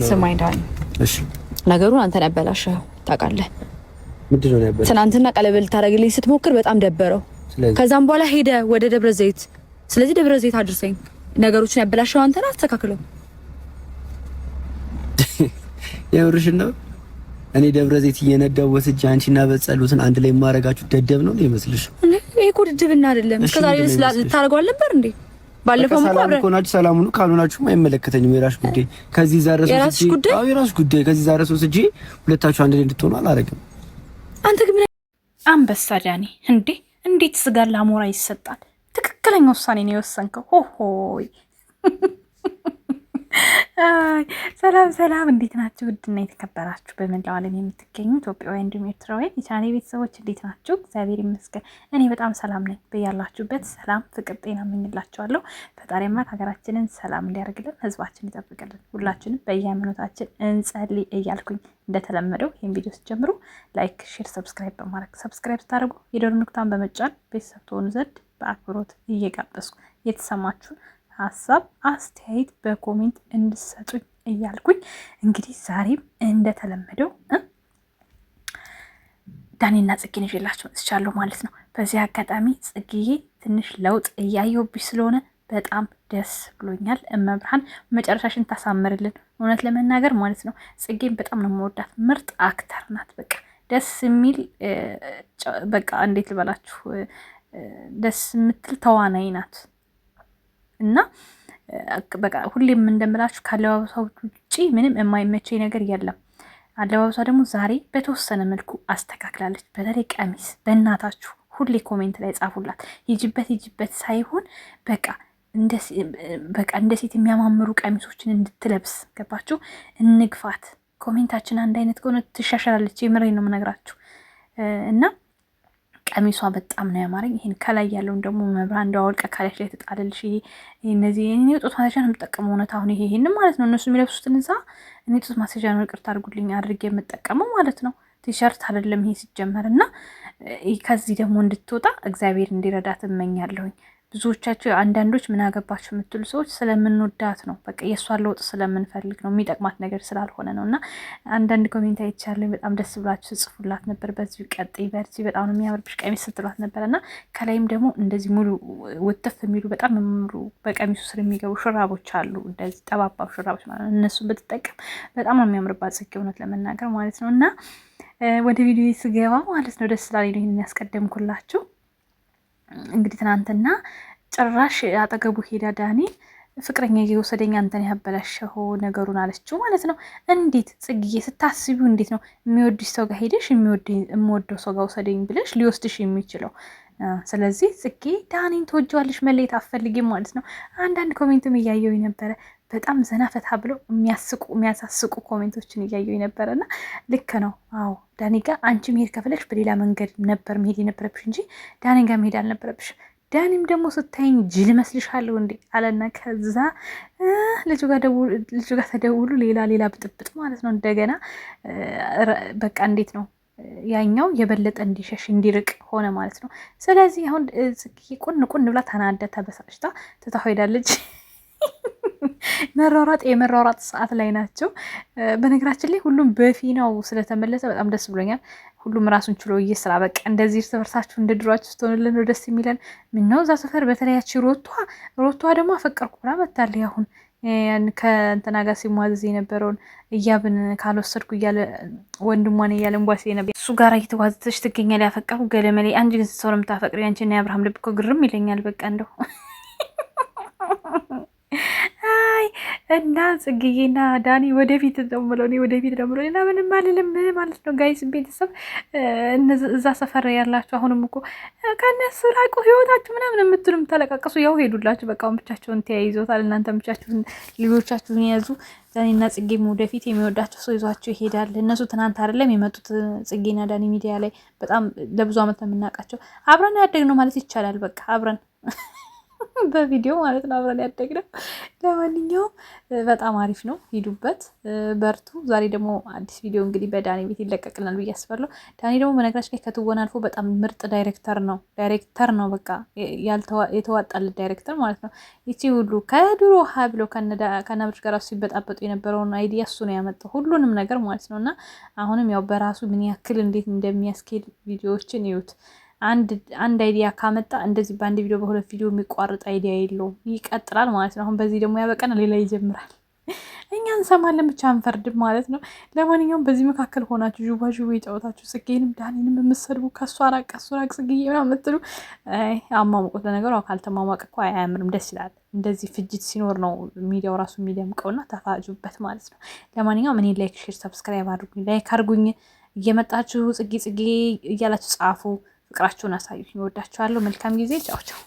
ስማኝ ዳኒ፣ እሺ ነገሩን አንተ ያበላሽው ታውቃለህ። ምንድነው ያበላሽው? ትናንትና ቀለበት ልታረግልኝ ስትሞክር በጣም ደበረው። ከዛም በኋላ ሄደ ወደ ደብረ ዘይት። ስለዚህ ደብረ ዘይት አድርሰኝ። ነገሮችን ያበላሽው አንተ ነህ፣ አስተካክለው። የምርሽን ነው? እኔ ደብረ ዘይት እየነዳው ወስጄ አንቺና በጸሉትን አንድ ላይ ማረጋችሁ ደደብ ነው ይመስልሽ? ይሄ እኮ ድድብና አይደለም። እስከዛሬ ልታረጋው አልነበር እንዴ? ባለፈው ሰላም ኮናችሁ ሰላሙን ካልሆናችሁም አይመለከተኝም። የራሽ ጉዳይ ከዚህ ዛሬ የራስ ጉዳይ ከዚህ ዛሬ እጂ ሁለታችሁ አንድ ላይ እንድትሆኑ አላረግም። አንተ ግን አንበሳ ዳኒ እንዴ! እንዴት ስጋ ለአሞራ ይሰጣል? ትክክለኛ ውሳኔ ነው የወሰንከው። ሆሆይ ሰላም ሰላም፣ እንዴት ናችሁ? ውድና የተከበራችሁ በመላው ዓለም የምትገኙ ኢትዮጵያውያን እንዲሁም ኤርትራውያን የቻናሌ ቤተሰቦች እንዴት ናችሁ? እግዚአብሔር ይመስገን እኔ በጣም ሰላም ነኝ። በያላችሁበት ሰላም፣ ፍቅር፣ ጤና እመኝላችኋለሁ። ፈጣሪ አምላክ ሀገራችንን ሰላም እንዲያደርግልን፣ ህዝባችን ይጠብቅልን። ሁላችንም በየሃይማኖታችን እንጸልይ እያልኩኝ እንደተለመደው ይህን ቪዲዮ ስትጀምሩ ላይክ፣ ሼር፣ ሰብስክራይብ በማድረግ ሰብስክራይብ ስታደርጉ የደወል ምልክቱን በመጫን ቤተሰብ ትሆኑ ዘንድ በአክብሮት እየጋበዝኩ የተሰማችሁን ሀሳብ አስተያየት በኮሜንት እንድሰጡኝ እያልኩኝ እንግዲህ ዛሬም እንደተለመደው ዳኒና ጽጌን ይዤላችሁ መጥቻለሁ ማለት ነው። በዚህ አጋጣሚ ጽጌዬ ትንሽ ለውጥ እያየሁብሽ ስለሆነ በጣም ደስ ብሎኛል። እመብርሃን መጨረሻሽን ታሳምርልን። እውነት ለመናገር ማለት ነው ጽጌን በጣም ነው የምወዳት። ምርጥ አክተር ናት። በቃ ደስ የሚል በቃ እንዴት ልበላችሁ ደስ የምትል ተዋናይ ናት። እና በቃ ሁሌም እንደምላችሁ ካለባበሷ ውጪ ምንም የማይመቸኝ ነገር የለም። አለባበሷ ደግሞ ዛሬ በተወሰነ መልኩ አስተካክላለች። በተለይ ቀሚስ በእናታችሁ ሁሌ ኮሜንት ላይ ጻፉላት። ሂጂበት ሳይሆን በቃ እንደ ሴት የሚያማምሩ ቀሚሶችን እንድትለብስ ገባችሁ? እንግፋት። ኮሜንታችን አንድ አይነት ከሆነ ትሻሻላለች። የምሬን ነው የምነግራችሁ እና ቀሚሷ በጣም ነው ያማረኝ። ይሄን ከላይ ያለውን ደግሞ መብራን እንዳወልቀ ካለሽ ላይ ተጣለልሽ። ይሄ እነዚህ እኔ ጡት ማስያዣ ነው የምጠቀመው። እውነት አሁን ይሄን ማለት ነው እነሱ የሚለብሱትን እዛ እኔ ጡት ማስያዣ ነው ይቅርታ አድርጉልኝ አድርጌ የምጠቀመው ማለት ነው። ቲሸርት አይደለም ይሄ ሲጀመር። እና ከዚህ ደግሞ እንድትወጣ እግዚአብሔር እንዲረዳት እመኛለሁኝ። ብዙዎቻችሁ አንዳንዶች ምን አገባችሁ የምትሉ ሰዎች ስለምንወዳት ነው። በቃ የእሷን ለውጥ ስለምንፈልግ ነው፣ የሚጠቅማት ነገር ስላልሆነ ነው። እና አንዳንድ ኮሜንት አይቻለሁ በጣም ደስ ብላችሁ ጽፉላት ነበር። በዚሁ ቀጥይ በርቺ፣ በጣም ነው የሚያምርብሽ ቀሚስ ስትሏት ነበር። እና ከላይም ደግሞ እንደዚህ ሙሉ ውጥፍ የሚሉ በጣም የሚያምሩ በቀሚሱ ስር የሚገቡ ሹራቦች አሉ፣ እንደዚህ ጠባባብ ሹራቦች ማለት ነው። እነሱ ብትጠቀም በጣም ነው የሚያምርባት ጽጌ፣ እውነት ለመናገር ማለት ነው። እና ወደ ቪዲዮ ስገባ ማለት ነው ደስ ስላለኝ ነው ይሄንን ያስቀደምኩላችሁ። እንግዲህ ትናንትና ጭራሽ አጠገቡ ሄዳ ዳኒ ፍቅረኛ የወሰደኝ አንተን ያበላሸው ነገሩን አለችው ማለት ነው። እንዴት ጽጌዬ ስታስቢው እንዴት ነው የሚወድሽ ሰው ጋር ሄደሽ የምወደው ሰው ጋር ወሰደኝ ብለሽ ሊወስድሽ የሚችለው? ስለዚህ ጽጌ ዳኒን ትወጂዋለሽ፣ መለየት አትፈልጊም ማለት ነው። አንዳንድ ኮሜንትም እያየው ነበረ በጣም ዘና ፈታ ብለው የሚያሳስቁ ኮሜንቶችን እያየው ነበረ። እና ልክ ነው። አዎ ዳኒ ጋር አንቺ መሄድ ከፈለግሽ በሌላ መንገድ ነበር መሄድ የነበረብሽ እንጂ ዳኒ ጋር መሄድ አልነበረብሽ። ዳኒም ደግሞ ስታይኝ ጅል መስልሻለሁ እንዴ አለና ከዛ ልጁ ጋር ተደውሉ ሌላ ብጥብጥ ማለት ነው። እንደገና በቃ እንዴት ነው ያኛው የበለጠ እንዲሸሽ እንዲርቅ ሆነ ማለት ነው። ስለዚህ አሁን ቁን ብላ ተናዳ ተበሳጭታ ትታው ሄዳለች። የመሯሯጥ ሰዓት ላይ ናቸው። በነገራችን ላይ ሁሉም በፊናው ስለተመለሰ በጣም ደስ ብሎኛል። ሁሉም ራሱን ችሎ እየስራ በቃ እንደዚህ እርስ በርሳችሁ እንደ ድሯችሁ ስትሆንልን ነው ደስ የሚለን። ምነው እዛ ሰፈር በተለያች ሮቷ ደግሞ አፈቀርኩ ብላ መታለች። አሁን ከእንትና ጋር ሲሟዘዝ የነበረውን እያብን ካልወሰድኩ እያለ ወንድሟን እያለ እንቧሴ ነበር እሱ ጋር እየተዋዘተች ትገኛል። ያፈቀርኩ ገለመሌ። አንቺ ግን ሰው ነው የምታፈቅሪ። አንቺና የአብርሃም ልብ እኮ ግርም ይለኛል። በቃ እንደው እና ጽጌዬና ዳኒ ወደፊት ደምሎ ሌላ ምንም አልልም ማለት ነው። ጋይስ ቤተሰብ እዛ ሰፈር ያላችሁ አሁንም እኮ ከነሱ ራቁ ህይወታችሁ ምናምን የምትሉም ተለቃቀሱ። ያው ሄዱላችሁ በቃ ብቻቸውን ተያይዞታል። እናንተ ብቻችሁን ልጆቻችሁን የያዙ ዳኒና ጽጌም ወደፊት የሚወዳቸው ሰው ይዟቸው ይሄዳል። እነሱ ትናንት አይደለም የመጡት ጽጌና ዳኒ ሚዲያ ላይ በጣም ለብዙ ዓመት ነው የምናውቃቸው። አብረን ያደግነው ማለት ይቻላል። በቃ አብረን በቪዲዮ ማለት ነው አብረን ያደግነው። ለማንኛውም በጣም አሪፍ ነው፣ ሂዱበት፣ በርቱ። ዛሬ ደግሞ አዲስ ቪዲዮ እንግዲህ በዳኒ ቤት ይለቀቅልናል ብዬ አስባለሁ። ዳኒ ደግሞ በነገራችን ላይ ከትወና አልፎ በጣም ምርጥ ዳይሬክተር ነው። በቃ የተዋጣለት ዳይሬክተር ማለት ነው። ይቺ ሁሉ ከድሮ ሀ ብሎ ከነብሮች ጋር ሲበጣበጡ የነበረውን አይዲያ እሱ ነው ያመጣው፣ ሁሉንም ነገር ማለት ነው። እና አሁንም ያው በራሱ ምን ያክል እንዴት እንደሚያስኬድ ቪዲዮዎችን ይዩት። አንድ አይዲያ ካመጣ እንደዚህ በአንድ ቪዲዮ በሁለት ቪዲዮ የሚቋርጥ አይዲያ የለውም፣ ይቀጥላል ማለት ነው። አሁን በዚህ ደግሞ ያበቃና ሌላ ይጀምራል። እኛ እንሰማለን ብቻ አንፈርድም ማለት ነው። ለማንኛውም በዚህ መካከል ሆናችሁ ዥዋ ዥዌ የጫወታችሁ ጽጌንም ዳኒንም የምትሰድቡ ከእሷ ራቅ ጽጌ ምናምን የምትሉ አሟሙቁት። ለነገሩ ካልተሟሟቅ እኮ አያምርም፣ ደስ ይላል። እንደዚህ ፍጅት ሲኖር ነው ሚዲያው ራሱ የሚደምቀውና ተፋጁበት ማለት ነው። ለማንኛውም እኔ ላይክ፣ ሼር፣ ሰብስክራይብ አድርጉኝ፣ ላይክ አድርጉኝ። እየመጣችሁ ጽጌ እያላችሁ ጻፉ። ፍቅራችሁን አሳዩኝ። እወዳችኋለሁ። መልካም ጊዜ። ቻው ቻው።